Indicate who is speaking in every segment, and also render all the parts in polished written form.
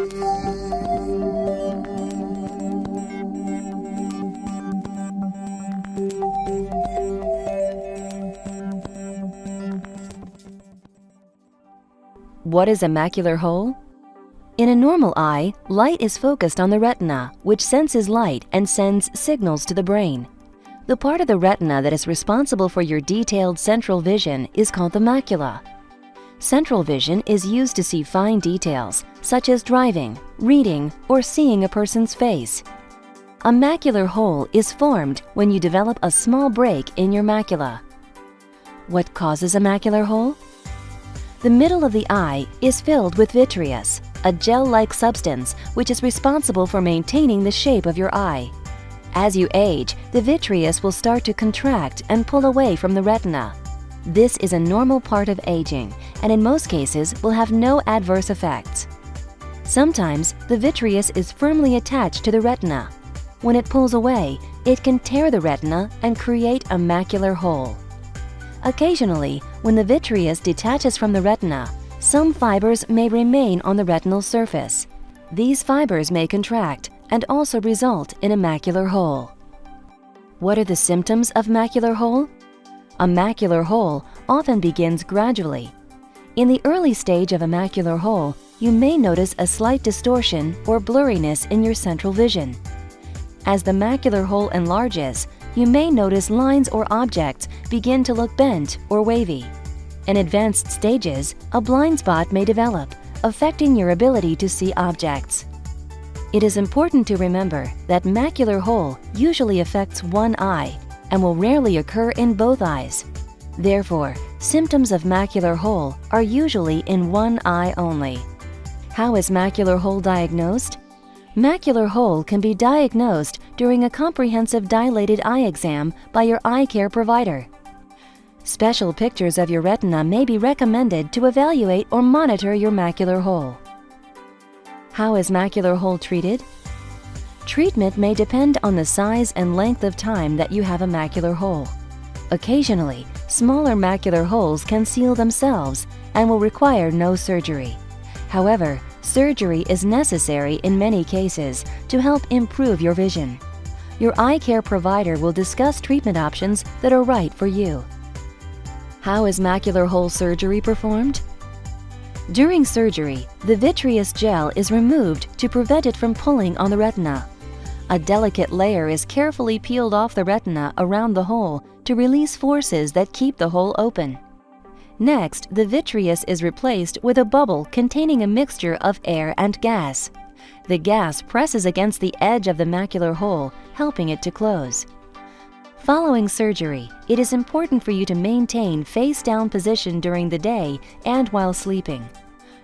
Speaker 1: What is a macular hole? In a normal eye, light is focused on the retina, which senses light and sends signals to the brain. The part of the retina that is responsible for your detailed central vision is called the macula. Central vision is used to see fine details, such as driving, reading, or seeing a person's face. A macular hole is formed when you develop a small break in your macula. What causes a macular hole? The middle of the eye is filled with vitreous, a gel-like substance which is responsible for maintaining the shape of your eye. As you age, the vitreous will start to contract and pull away from the retina. This is a normal part of aging, and in most cases will have no adverse effects. Sometimes the vitreous is firmly attached to the retina. When it pulls away, it can tear the retina and create a macular hole. Occasionally, when the vitreous detaches from the retina, some fibers may remain on the retinal surface. These fibers may contract and also result in a macular hole. What are the symptoms of macular hole? A macular hole often begins gradually. In the early stage of a macular hole, you may notice a slight distortion or blurriness in your central vision. As the macular hole enlarges, you may notice lines or objects begin to look bent or wavy. In advanced stages, a blind spot may develop, affecting your ability to see objects. It is important to remember that macular hole usually affects one eye and will rarely occur in both eyes. Therefore, symptoms of macular hole are usually in one eye only. How is macular hole diagnosed? Macular hole can be diagnosed during a comprehensive dilated eye exam by your eye care provider. Special pictures of your retina may be recommended to evaluate or monitor your macular hole. How is macular hole treated? Treatment may depend on the size and length of time that you have a macular hole. Occasionally, smaller macular holes can seal themselves and will require no surgery. However, surgery is necessary in many cases to help improve your vision. Your eye care provider will discuss treatment options that are right for you. How is macular hole surgery performed? During surgery, the vitreous gel is removed to prevent it from pulling on the retina. A delicate layer is carefully peeled off the retina around the hole to release forces that keep the hole open. Next, the vitreous is replaced with a bubble containing a mixture of air and gas. The gas presses against the edge of the macular hole, helping it to close. Following surgery, it is important for you to maintain face-down position during the day and while sleeping.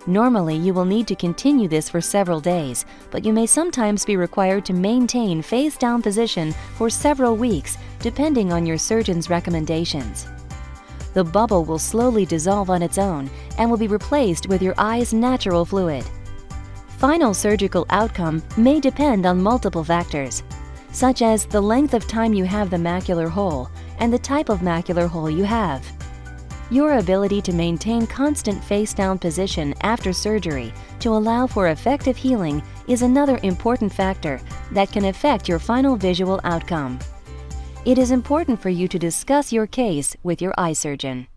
Speaker 1: Normally, you will need to continue this for several days, but you may sometimes be required to maintain face-down position for several weeks, depending on your surgeon's recommendations. The bubble will slowly dissolve on its own and will be replaced with your eye's natural fluid. Final surgical outcome may depend on multiple factors, such as the length of time you have the macular hole and the type of macular hole you have. Your ability to maintain constant face-down position after surgery to allow for effective healing is another important factor that can affect your final visual outcome. It is important for you to discuss your case with your eye surgeon.